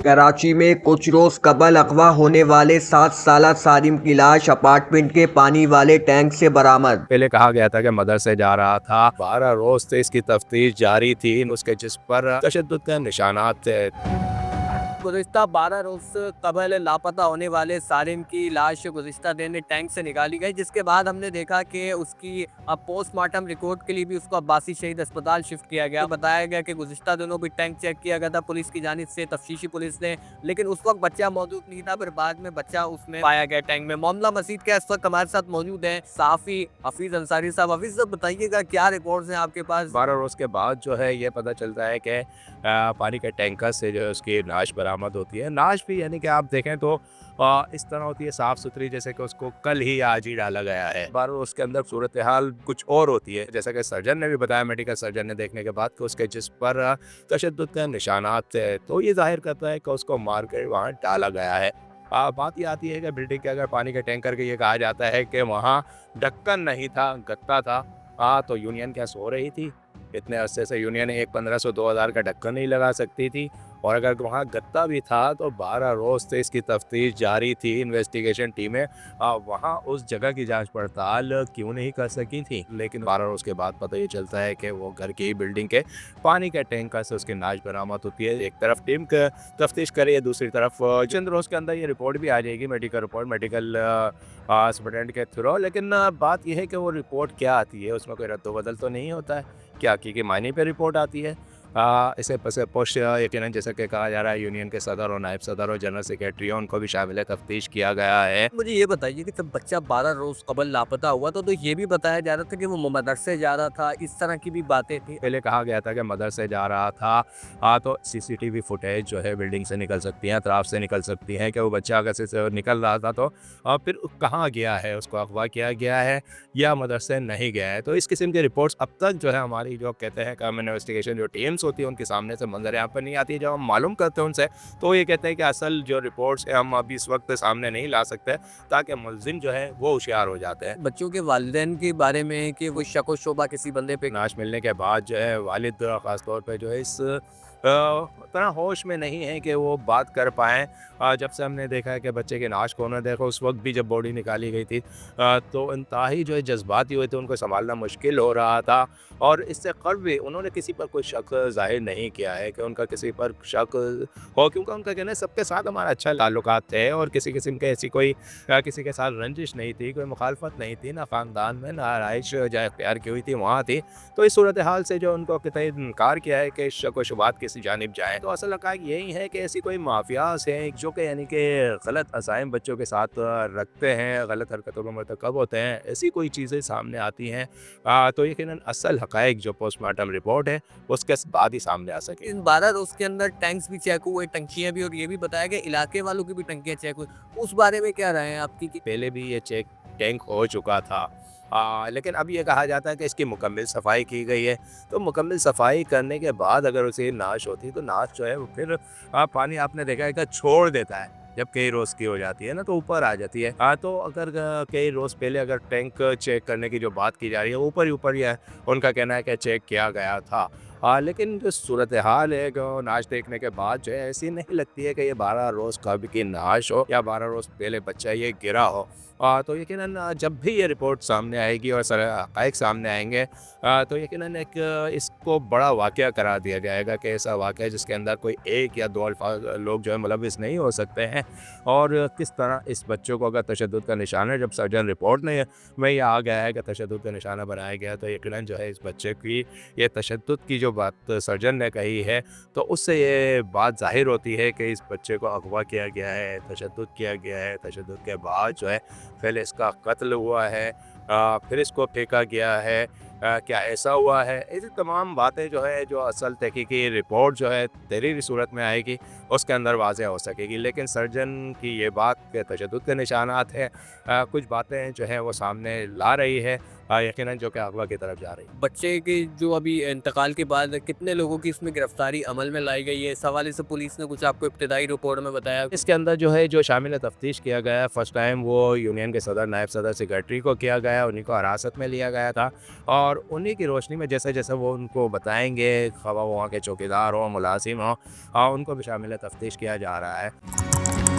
कराची में कुछ रोज कबल अगवा होने वाले 7 साला सारिम की लाश अपार्टमेंट के पानी वाले टैंक से बरामद। पहले कहा गया था कि मदरसे जा रहा था। 12 रोज से इसकी तफ्तीश जारी थी, उसके जिस पर तशद्दुद के निशानात थे। गुज़िश्ता 12 रोज़ कबल लापता होने वाले सारिम की लाश गुज़िश्ता दिन टैंक से निकाली गई, जिसके बाद हमने देखा कि उसकी पोस्टमार्टम रिपोर्ट के लिए भी उसको अब्बासी शहीद अस्पताल शिफ्ट किया गया। बताया गया कि गुज़िश्ता दिनों भी टैंक चेक किया गया था पुलिस की जानिब से, तफ्तीशी पुलिस ने, लेकिन उस वक्त बच्चा मौजूद नहीं था। फिर बाद में बच्चा उसमें पाया गया टैंक में। मामला मजीद क्या, इस वक्त हमारे साथ मौजूद है सहाफ़ी हफीज़ अंसारी साहब। हफीज़ साहब बताइएगा, क्या रिकॉर्ड्स हैं आपके पास? 12 रोज के बाद जो है ये पता चलता है कि पानी के टैंकर से जो है उसकी नाश बरामद होती है। नाश भी यानी कि आप देखें तो इस तरह होती है साफ़ सुथरी, जैसे कि उसको कल ही या आज ही डाला गया है। 12 रोज के अंदर सूरत हाल कुछ और होती है, जैसा कि सर्जन ने भी बताया, मेडिकल सर्जन ने देखने के बाद कि उसके जिस्म पर तशद्दुद के निशानात थे, तो ये जाहिर करता है कि उसको मार कर वहाँ डाला गया है। बात ये आती है कि बिल्डिंग के अगर पानी के टैंकर के ये कहा जाता है कि वहाँ ढक्कन नहीं था, गत्ता था। तो यूनियन क्या सो रही थी? इतने अरसे से यूनियन एक 1500-2000 का ढक्कन नहीं लगा सकती थी, और अगर वहाँ गत्ता भी था तो 12 रोज से इसकी तफ्तीश जारी थी। इन्वेस्टिगेशन टीमें वहाँ उस जगह की जांच पड़ताल क्यों नहीं कर सकी थी, लेकिन 12 रोज के बाद पता ये चलता है कि वो घर की बिल्डिंग के पानी के टैंकर से उसकी नाश बरामद होती है। एक तरफ टीम तफ्तीश कर रही है, दूसरी तरफ चंद रोज के अंदर ये रिपोर्ट भी आ जाएगी, मेडिकल रिपोर्ट, मेडिकल सुपरटेंडेंट के थ्रू। लेकिन बात यह है कि वो रिपोर्ट क्या आती है, उसमें कोई रद्द-बदल तो नहीं होता है, क्या हकीकी मायने पे रिपोर्ट आती है। इसे पसे पोश यकीनन जैसा कि कहा जा रहा है यूनियन के सदर और नायब सदर और जनरल सेक्रेटरी उनको भी शामिल तफ्तीश किया गया है। मुझे ये बताइए कि जब बच्चा 12 रोज कबल लापता हुआ तो ये भी बताया जा रहा था कि वो मदरसे जा रहा था, इस तरह की भी बातें थी। पहले कहा गया था कि मदरसे जा रहा था। तो सीसीटीवी फुटेज जो है बिल्डिंग से निकल सकती है, अतराफ से निकल सकती है कि वो बच्चा अगर से निकल रहा था तो फिर कहाँ गया है, उसको अगवा किया गया है या मदरसे नहीं गया है। तो इस किस्म की रिपोर्ट्स अब तक जो है हमारी जो कहते हैं कम इन्वेस्टिगेशन जो टीम्स होती है उनके सामने से मंजर यहाँ पर नहीं आती है। जब हम मालूम करते हैं उनसे तो ये कहते हैं कि असल जो रिपोर्ट्स है हम अभी इस वक्त सामने नहीं ला सकते, ताकि मुलजिम जो है वो होशियार हो जाते हैं। बच्चों के वालिदैन के बारे में कि वो शक व शुबा किसी बंदे पे नाश मिलने के बाद जो है वालिद ख़ास तौर पे जो है इस तरह होश में नहीं है कि वो बात कर पाएँ। जब से हमने देखा है कि बच्चे की नाश को उन्होंने देखा, उस वक्त भी जब बॉडी निकाली गई थी तो इंतहाई जो है जज्बाती हुए थे, उनको संभालना मुश्किल हो रहा था। और इससे कबल भी उन्होंने किसी पर कोई शक ज़ाहिर नहीं किया है कि उनका किसी पर शक हो, क्योंकि उनका कहना है सबके साथ हमारा अच्छा ताल्लुकात थे और किसी किस्म के ऐसी कोई किसी के साथ रंजिश नहीं थी, कोई मुखालफत नहीं थी, ना ख़ानदान में ना आरइश जहाँ इख्तियार की हुई थी वहाँ थी। तो इस सूरत हाल से जो उनको कतई इनकार किया है कि शक व शुबात किसी जानिब जाए, तो असल हक़ाइक़ यही है कि ऐसी कोई माफियाज़ हैं जो कि यानी कि गलत अज़ाइम बच्चों के साथ रखते हैं, गलत हरकतों में मरतकब होते हैं, ऐसी कोई चीज़ें सामने आती हैं तो यकीनन असल हक़ाइक़ जो पोस्टमार्टम रिपोर्ट है उसके बाद ही सामने आ सके। इन 12 रोज के अंदर टैंक्स भी चेक हुए, टंकियां भी, और ये भी बताया गया इलाके वालों की भी टंकियां चेक हुई। उस बारे में क्या राय है आपकी? पहले भी ये चेक टैंक हो चुका था, लेकिन अब ये कहा जाता है कि इसकी मुकम्मल सफाई की गई है। तो मुकम्मल सफाई करने के बाद अगर उसे नाश होती तो नाश जो है वो फिर पानी आपने देखा है कि छोड़ देता है, जब कई रोज़ की हो जाती है ना तो ऊपर आ जाती है। तो अगर कई रोज़ पहले अगर टैंक चेक करने की जो बात की जा रही है ऊपर ही ऊपर ही है, उनका कहना है कि चेक किया गया था। लेकिन जो सूरत हाल है जो नाश देखने के बाद जो है ऐसी नहीं लगती है कि ये 12 रोज़ कब की नाश हो या 12 रोज़ पहले बच्चा ये गिरा हो। तो यकीनन जब भी ये रिपोर्ट सामने आएगी और सारे हक़ाइक़ सामने आएंगे तो यकीनन एक इसको बड़ा वाक़या करार दिया जाएगा कि ऐसा वाक़या जिसके अंदर कोई एक या दो अल्फाज लोग जो है मुलविस नहीं हो सकते हैं। और किस तरह इस बच्चों को अगर तशद्दुद का निशाना जब सर्जन रिपोर्ट में ये आ गया है कि तशद्दुद का निशाना बनाया गया, तो यकीनन जो है इस बच्चे की ये तशद्दुद की जो बात सर्जन ने कही है तो उससे ये बात ज़ाहिर होती है कि इस बच्चे को अगवा किया गया है, तशद्दुद किया गया है। तशद्दुद के बाद जो है पहले इसका कत्ल हुआ है, फिर इसको फेंका गया है, क्या ऐसा हुआ है? ऐसी तमाम बातें जो है जो असल तहकीकी रिपोर्ट जो है तहरीरी सूरत में आएगी उसके अंदर वाज़ेह हो सकेगी। लेकिन सर्जन की ये बात के तशद्दुद के निशानात हैं, कुछ बातें जो हैं वो सामने ला रही है। यकीनन जो कि अगवा की तरफ जा रही है। बच्चे के जो अभी इंतकाल के बाद कितने लोगों की इसमें गिरफ्तारी अमल में लाई गई है? इस हवाले से पुलिस ने कुछ आपको इब्तिदाई रिपोर्ट में बताया? इसके अंदर जो है जो शामिल तफ्तीश किया गया है, फर्स्ट टाइम वो यूनियन के सदर, नायब सदर सेक्रेटरी को किया गया, उन्हीं को हिरासत में लिया गया था और उन्हीं की रोशनी में जैसे जैसे वो उनको बताएंगे, खवा वहाँ के चौकीदार हों, मुलाजिम हों, उनको भी शामिल तफ्तीश किया जा रहा है।